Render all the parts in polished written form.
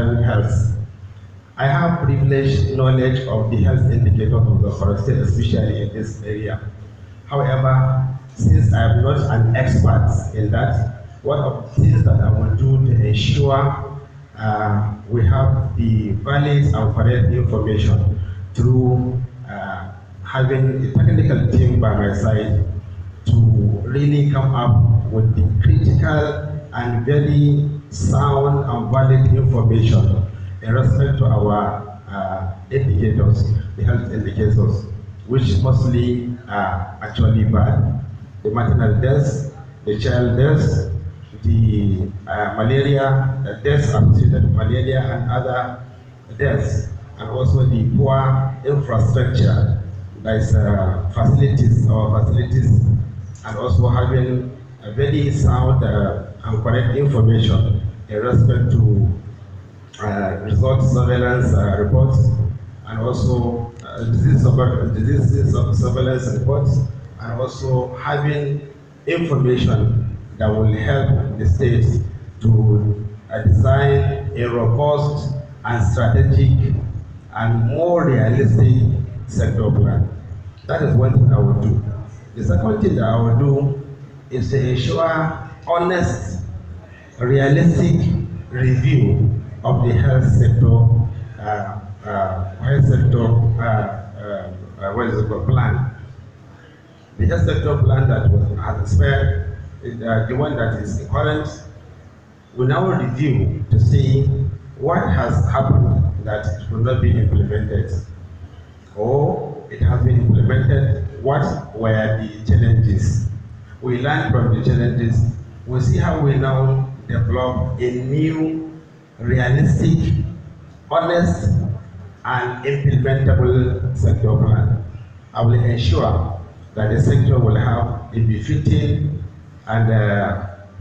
concern health. I have privileged knowledge of the health indicators of the forest state, especially in this area. However, since I am not an expert in that, one of the things that I will do to ensure we have the valid and correct information through having a technical team by my side to really come up with the critical and very sound and valid information in respect to our indicators, the health indicators, which mostly are actually bad. The maternal deaths, the child deaths, the malaria deaths associated with malaria and other deaths, and also the poor infrastructure, that is facilities, and also having a very sound and correct information in respect to result surveillance reports, and also disease surveillance reports, and also having information that will help the state to design a robust and strategic and more realistic sector plan. That is one thing I will do. The second thing that I will do is to ensure honest, realistic review of the health sector, plan. The health sector plan that has expired, the one that is current, we now review to see what has happened that it will not be implemented, or it has been implemented, what were the challenges. We learn from the challenges, we see how we now develop a new, realistic, honest, and implementable sector plan. I will ensure that the sector will have a befitting and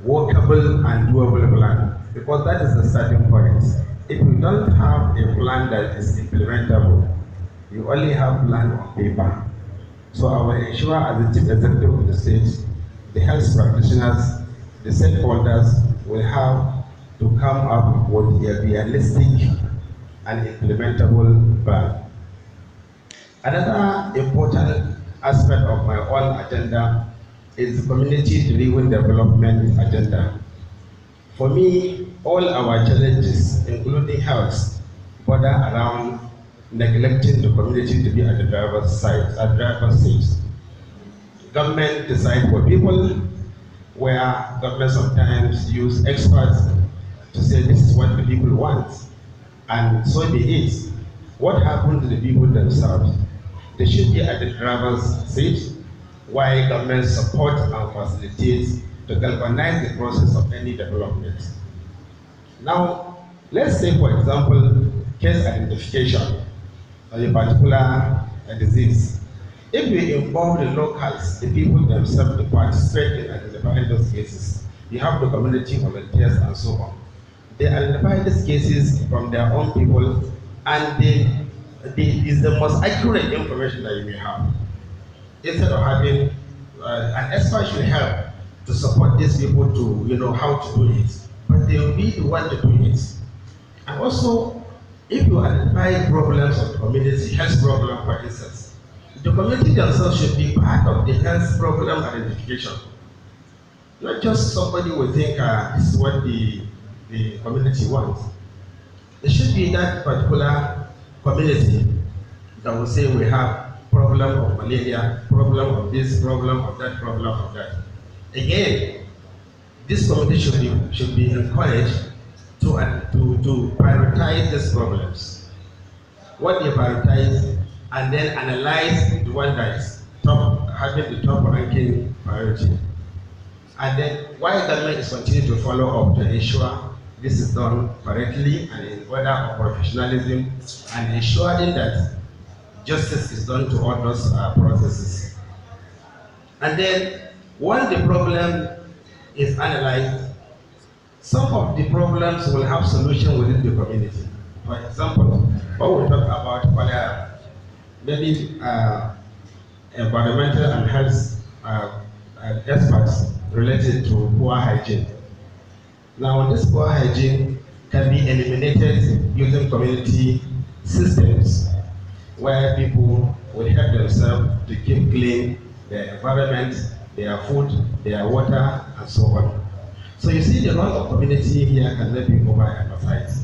workable and doable plan, because that is the starting point. If you don't have a plan that is implementable, you only have plan on paper. So I will ensure as the chief executive of the state, the health practitioners, the stakeholders will have to come up with a realistic and implementable plan. Another important aspect of my own agenda is the community-driven development agenda. For me, all our challenges, including health, border around neglecting the community to be at the driver's seat. Government decide for people, where government sometimes use experts to say this is what the people want, and so be it. What happened to the people themselves? They should be at the driver's seat, while government support and facilitate to galvanize the process of any development. Now, let's say, for example, case identification of a particular disease. If we involve the locals, the people themselves to participate in identifying those cases, you have the community volunteers and so on. They identify these cases from their own people, and is the most accurate information that you may have. Instead of having an expert should help to support these people to know how to do it, but they will be the one to do it. And also, if you identify problems of the community, health problem for instance, the community themselves should be part of the health problem identification. Not just somebody will think this is what the community wants. It should be that particular community that will say we have problem of malaria, problem of this, problem of that, problem of that. Again, this community should be encouraged to prioritize these problems. What they prioritize, and then analyze the one that is having the top ranking priority. And then why government is continuing to follow up to ensure this is done correctly and in order of professionalism, and ensuring that justice is done to all those processes. And then, when the problem is analyzed, some of the problems will have solution within the community. For example, when we talk about cholera, maybe environmental and health experts related to poor hygiene. Now, this poor hygiene, can be eliminated using community systems where people will help themselves to keep clean their environment, their food, their water, and so on. So you see the role of community here cannot be overemphasized.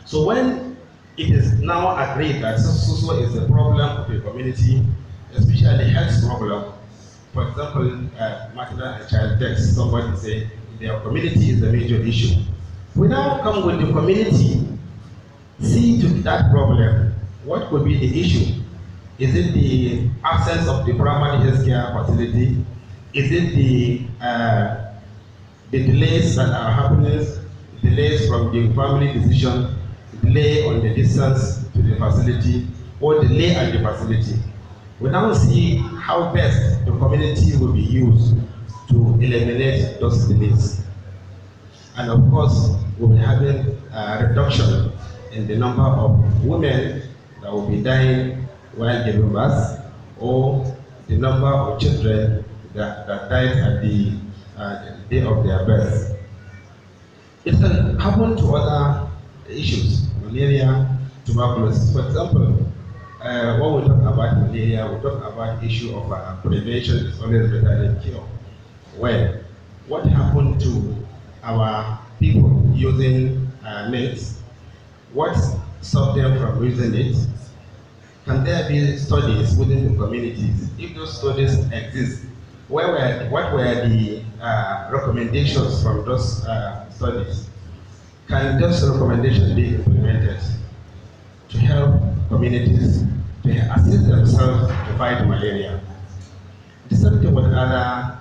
So when it is now agreed that so is the problem of the community, especially health problem, for example, maternal and child deaths, somebody say their community is the major issue. We now come with the community, see to that problem, what could be the issue? Is it the absence of the primary health care facility? Is it the delays that are happening, delays from the family decision, delay on the distance to the facility, or delay at the facility? We now see how best the community will be used to eliminate those delays. And of course, we'll be having a reduction in the number of women that will be dying while giving birth, or the number of children that died at the day of their birth. It can happen to other issues, malaria, tuberculosis. For example, when we talk about malaria, we talk about the issue of prevention is always better than cure. Well, what happened to our people using nets? What stopped them from using it? Can there be studies within the communities? If those studies exist, what were the recommendations from those studies? Can those recommendations be implemented to help communities to assist themselves to fight malaria? The same thing with other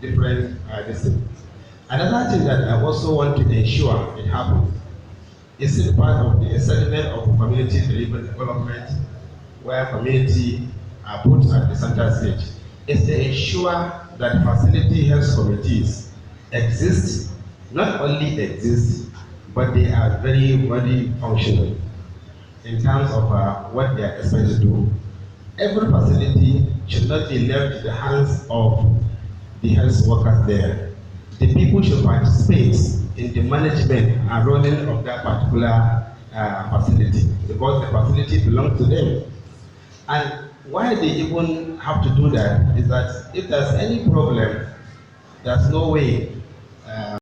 different disciplines. Another thing that I also want to ensure it happens is it part of the settlement of community-driven development, where community are put at the center stage, is to ensure that facility health committees exist, not only exist, but they are very, very functional in terms of what they are expected to do. Every facility should not be left in the hands of the health workers there. The people should participate in the management and running of that particular facility, because the facility belongs to them. And why they even have to do that is that if there's any problem, there's no way